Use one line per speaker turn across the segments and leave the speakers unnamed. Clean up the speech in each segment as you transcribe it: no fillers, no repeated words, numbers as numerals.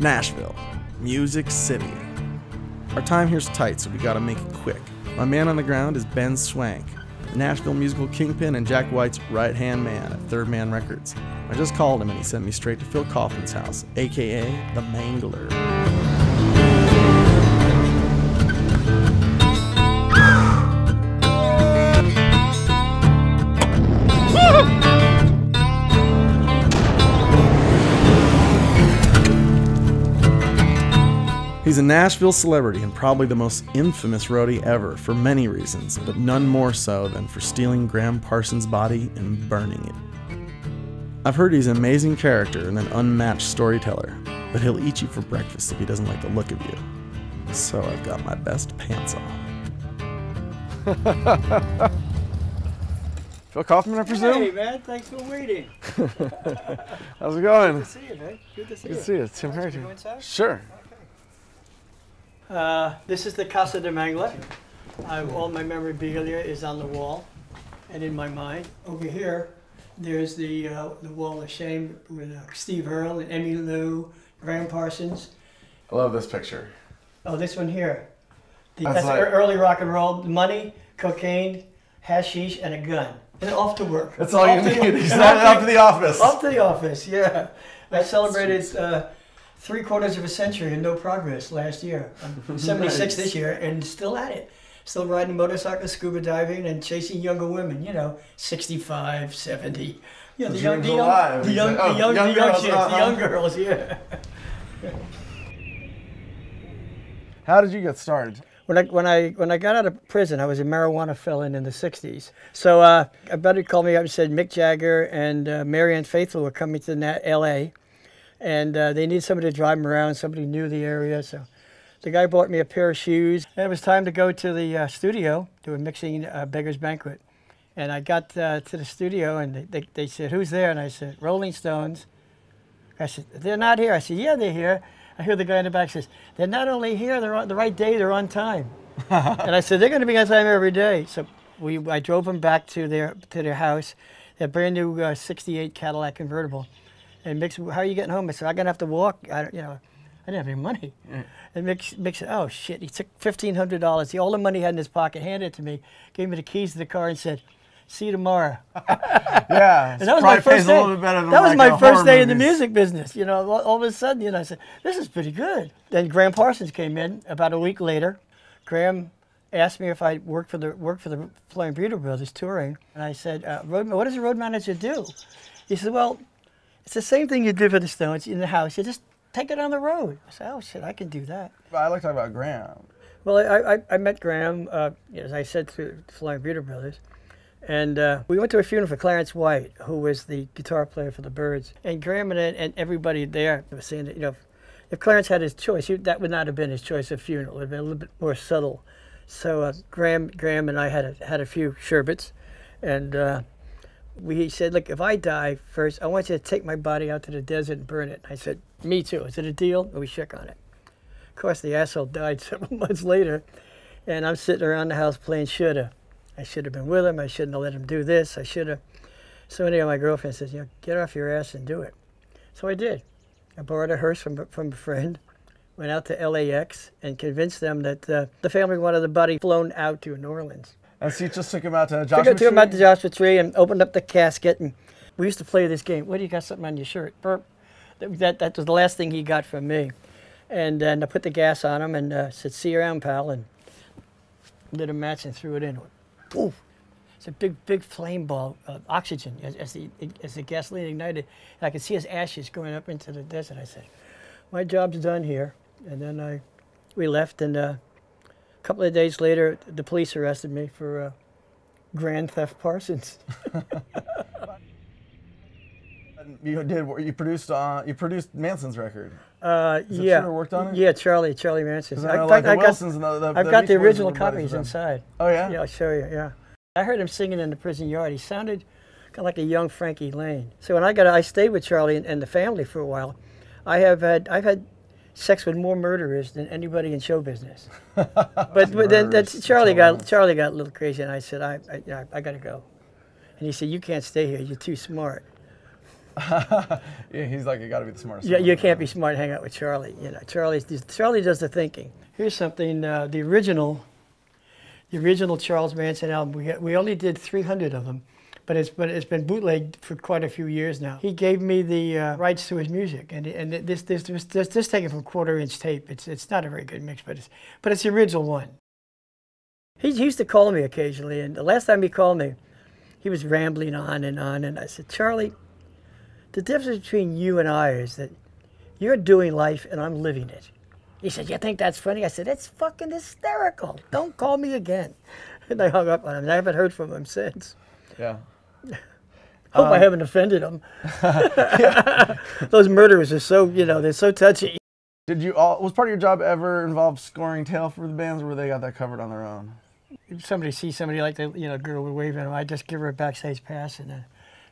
Nashville, Music City. Our time here's tight, so we gotta make it quick. My man on the ground is Ben Swank, the Nashville musical kingpin and Jack White's right-hand man at Third Man Records. I just called him and he sent me straight to Phil Kaufman's house, aka the Mangler. He's a Nashville celebrity and probably the most infamous roadie ever for many reasons, but none more so than for stealing Gram Parsons' body and burning it. I've heard he's an amazing character and an unmatched storyteller, but he'll eat you for breakfast if he doesn't like the look of you. So I've got my best pants on. Phil Kaufman, I presume?
Hey, man, thanks for waiting.
How's it going?
Good to see you, man. Good to see you.
Good to see you. Tim Harrington.
Go inside?
Sure.
This is the Casa de Mangler. All my memorabilia is on the wall and in my mind. Over here, there's the Wall of Shame with Steve Earle and Emmy Lou, Gram Parsons.
I love this picture.
Oh, this one here.
That's
That's early rock and roll. Money, cocaine, hashish, and a gun. And off to work.
That's all you need. He's off to the office.
Off to the office, yeah. I celebrated 3/4 of a century and no progress last year. I'm 76
Nice.
this year and still at it. Still riding motorcycles, scuba diving, and chasing younger women, 65, 70. You know, the young girls, yeah.
How did you get started?
When I got out of prison, I was a marijuana felon in the 60s. So a buddy called me up and said Mick Jagger and Marianne Faithfull were coming to L.A., and they needed somebody to drive them around. Somebody knew the area, so the guy bought me a pair of shoes. And it was time to go to the studio. They were mixing Beggar's Banquet. And I got to the studio, and they said, "Who's there?" And I said, "Rolling Stones." I said, "They're not here." I said, "Yeah, they're here." I hear the guy in the back says, "They're not only here, they're on the right day, they're on time." And I said, "They're going to be on time every day." So I drove them back to their house, a brand new '68 Cadillac convertible. And Mick said, "How are you getting home?" I said, "I'm going to have to walk. I didn't have any money." And Mick said, "Oh shit!" He took $1,500. All the money he had in his pocket, handed it to me, gave me the keys to the car, and said, "See you tomorrow."
Yeah,
and that was my first day. That was my first day in the music business. All of a sudden, I said, "This is pretty good." Then Gram Parsons came in about a week later. Gram asked me if I worked for the Flying Burrito Brothers touring, and I said, "What does a road manager do?" He said, "Well, it's the same thing you do for the Stones in the house. You just take it on the road." I said, "Oh shit, I can do that."
I like talking about Gram.
Well, I met Gram, as I said, through the Flying Burrito Brothers. And we went to a funeral for Clarence White, who was the guitar player for the Byrds. And Gram and everybody there was saying that, if Clarence had his choice, that would not have been his choice of funeral. It would have been a little bit more subtle. So Gram and I had a few sherbets. And he said, "Look, if I die first, I want you to take my body out to the desert and burn it." I said, "Me too. Is it a deal?" And we shook on it. Of course, the asshole died several months later. And I'm sitting around the house playing shoulda. I should have been with him. I shouldn't have let him do this. I should have. So anyway, my girlfriend says, "Get off your ass and do it." So I did. I borrowed a hearse from a friend, went out to LAX, and convinced them that the family wanted the body flown out to New Orleans.
And so you just took him out to Joshua Tree?
Took him out to Joshua Tree and opened up the casket. And we used to play this game. "What do you got something on your shirt?" Burp. That was the last thing he got from me. And then I put the gas on him and said, "See you around, pal," and lit a match and threw it in. Oof. It's a big flame ball of oxygen as the gasoline ignited. And I could see his ashes going up into the desert. I said, "My job's done here." And then we left, and a couple of days later, the police arrested me for Grand Theft Parsons.
You produced Manson's record.
Yeah.
True, worked on it?
Yeah, Charlie Manson.
I've got the
original copies inside.
Oh yeah.
Yeah, I'll show you. Yeah. I heard him singing in the prison yard. He sounded kind of like a young Frankie Lane. So when I stayed with Charlie and the family for a while. I've had sex with more murderers than anybody in show business. but then Charlie got a little crazy, and I said, I got to go. And he said, "You can't stay here. You're too smart."
Yeah, he's like, you got to be the smartest.
Yeah, you can't be smart and hang out with Charlie. You know, Charlie does the thinking. Here's something. The original Charles Manson album. We only did 300 of them, but it's been bootlegged for quite a few years now. He gave me the rights to his music, and this taken from 1/4-inch tape. It's not a very good mix, but it's the original one. He used to call me occasionally, and the last time he called me, he was rambling on, and I said, Charlie, the difference between you and I is that you're doing life and I'm living it. He said, you think that's funny? I said, it's fucking hysterical. Don't call me again. And I hung up on him, and I haven't heard from him since.
Yeah.
Hope I haven't offended him. Those murderers are so, they're so touchy.
Was part of your job ever involved scoring tail for the bands, or were they got that covered on their own?
If somebody sees somebody like the girl would wave at him, I just give her a backstage pass and then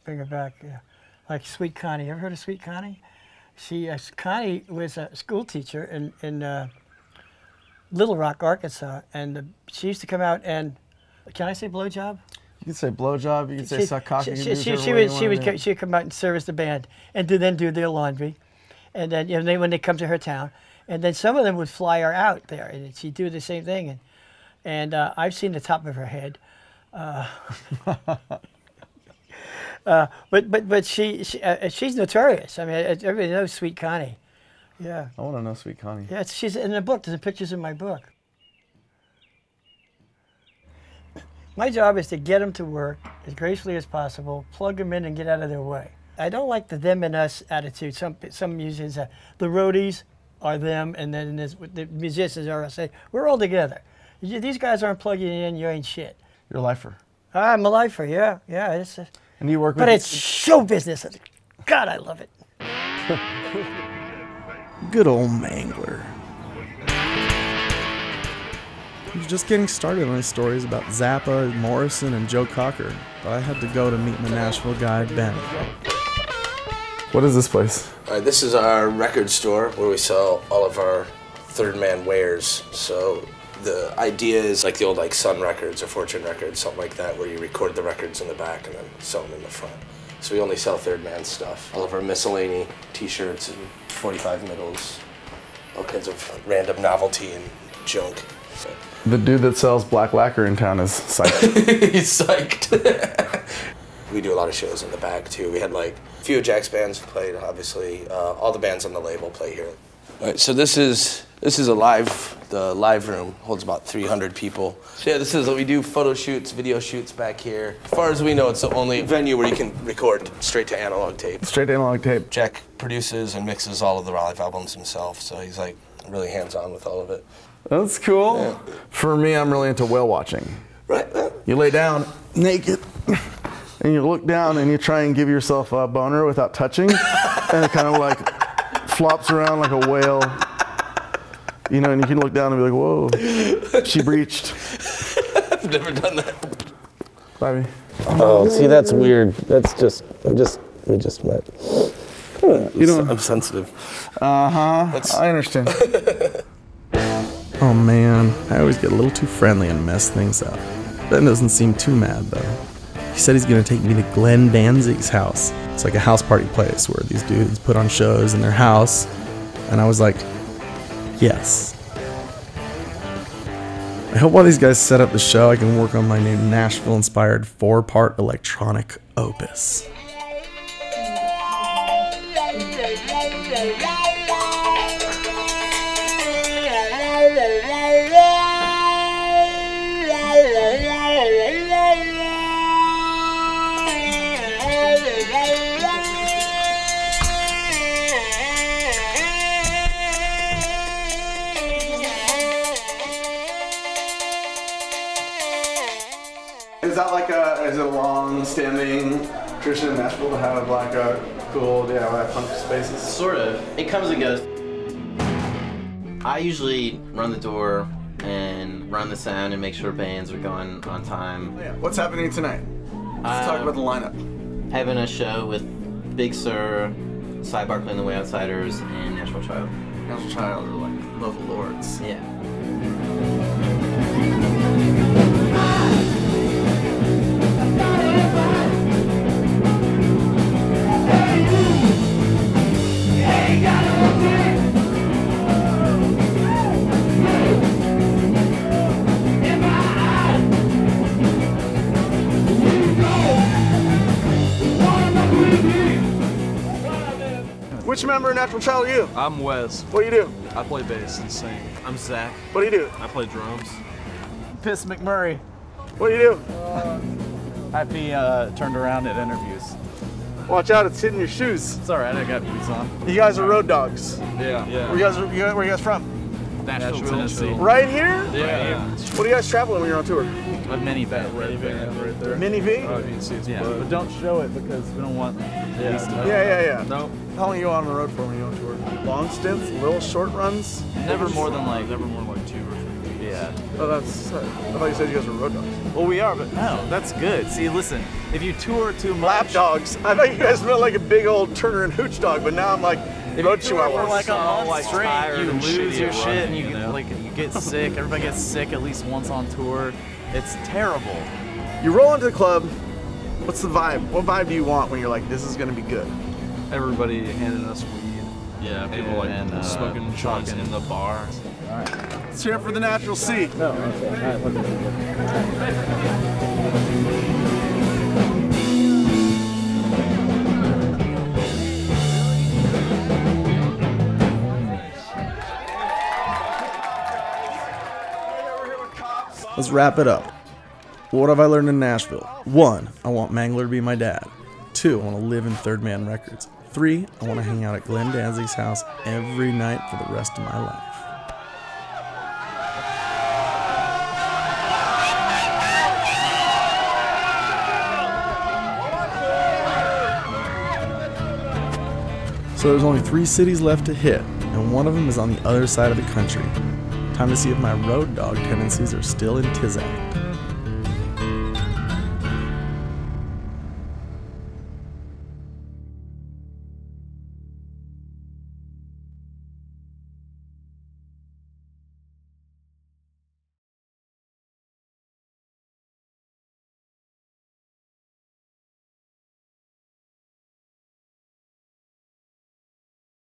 bring her back. Yeah. Like Sweet Connie. You ever heard of Sweet Connie? Connie was a school teacher in Little Rock, Arkansas, and she used to come out and, can I say blowjob?
You can say blowjob. You can say suck cock.
She'd come out and service the band and then do their laundry, and then when they come to her town, and then some of them would fly her out there, and she'd do the same thing, and I've seen the top of her head. But she's notorious. I mean, everybody knows Sweet Connie. Yeah.
I want to know Sweet Connie.
Yeah, she's in the book. There's pictures in my book. My job is to get them to work as gracefully as possible, plug them in, and get out of their way. I don't like the them and us attitude. Some musicians, the roadies are them, and then the musicians are us. We're all together. These guys aren't plugging in. You ain't shit.
You're a lifer.
I'm a lifer. Yeah.
And you work with.
But it's show business. God, I love it.
Good old Mangler. He was just getting started on his stories about Zappa, Morrison, and Joe Cocker, but I had to go to meet my Nashville guide, Ben. What is this place?
All right, this is our record store where we sell all of our third man wares. So the idea is like the old Sun Records or Fortune Records, something like that, where you record the records in the back and then sell them in the front. So we only sell third man stuff. All of our miscellany, t-shirts and 45 middles, all kinds of random novelty and junk. So.
The dude that sells black lacquer in town is psyched.
He's psyched. We do a lot of shows in the back too. We had a few of Jack's bands played, obviously. All the bands on the label play here. All right, so this is the live room holds about 300 people. So yeah, we do photo shoots, video shoots back here. As far as we know, it's the only venue where you can record straight to analog tape.
Straight to analog tape.
Jack produces and mixes all of the live albums himself, so he's really hands-on with all of it.
That's cool.
Yeah.
For me, I'm really into whale watching.
Right.
You lay down naked, and you look down and you try and give yourself a boner without touching, and it kind of flops around like a whale. And you can look down and be like, whoa, she breached.
I've never done that.
Bobby.
Oh, see, that's weird. We just met. I'm sensitive.
I understand. Oh man, I always get a little too friendly and mess things up. Ben doesn't seem too mad though. He said he's gonna take me to Glenn Danzig's house. It's like a house party place where these dudes put on shows in their house. And I was like, yes. I hope while these guys set up the show, I can work on my new Nashville-inspired 4-part electronic opus. Is it a long-standing tradition in Nashville to have cool DIY punk spaces?
Sort of. It comes and goes. I usually run the door and run the sound and make sure bands are going on time.
Oh, yeah. What's happening tonight? Let's talk about the lineup.
Having a show with Big Sur, Sidebar playing the Way Outsiders, and Nashville Child.
Nashville Child are local lords.
Yeah.
Hey!
member of Natural Child are you?
I'm Wes.
What do you do?
I play bass and sing.
I'm Zach.
What do you do?
I play drums.
Piss McMurray.
What do you do?
I'd be turned around at interviews.
Watch out, it's hitting your shoes.
It's all right, I got boots on.
You guys are road dogs.
Yeah.
Where you guys from?
Nashville, Tennessee.
Right here?
Yeah.
What do you guys traveling when you're on tour?
A minivan.
Right there.
Mini V?
Oh, you can see it's
But don't show it because we don't want these to know.
Yeah.
Nope.
How long are you on the road for when you're on tour? Long stints, little short runs?
Never more than like,
2 or 3 weeks.
yeah.
Oh, that's. I thought you said you guys were road dogs.
Well, we are, but no, that's good. See, listen, if you tour too much.
Lap dogs. I thought you guys meant like a big old Turner and Hooch dog, but now I'm like road
For
chihuahuas.
like a month straight,
tired
you
and
lose
shitty
your
at
shit
running,
and you
you
get,
know?
like you get sick. Everybody gets sick at least once on tour. It's terrible.
You roll into the club. What's the vibe? What vibe do you want when you're like, this is gonna be good?
Everybody handing us weed.
Yeah, people like
And,
smoking joints in the bar.
Let's hear it for the Natural C.
No, okay. All right, look at it.
Let's wrap it up. What have I learned in Nashville? 1, I want Mangler to be my dad. 2, I want to live in Third Man Records. 3, I want to hang out at Glenn Danzig's house every night for the rest of my life. So there's only 3 cities left to hit, and one of them is on the other side of the country. Time to see if my road dog tendencies are still in Tizak.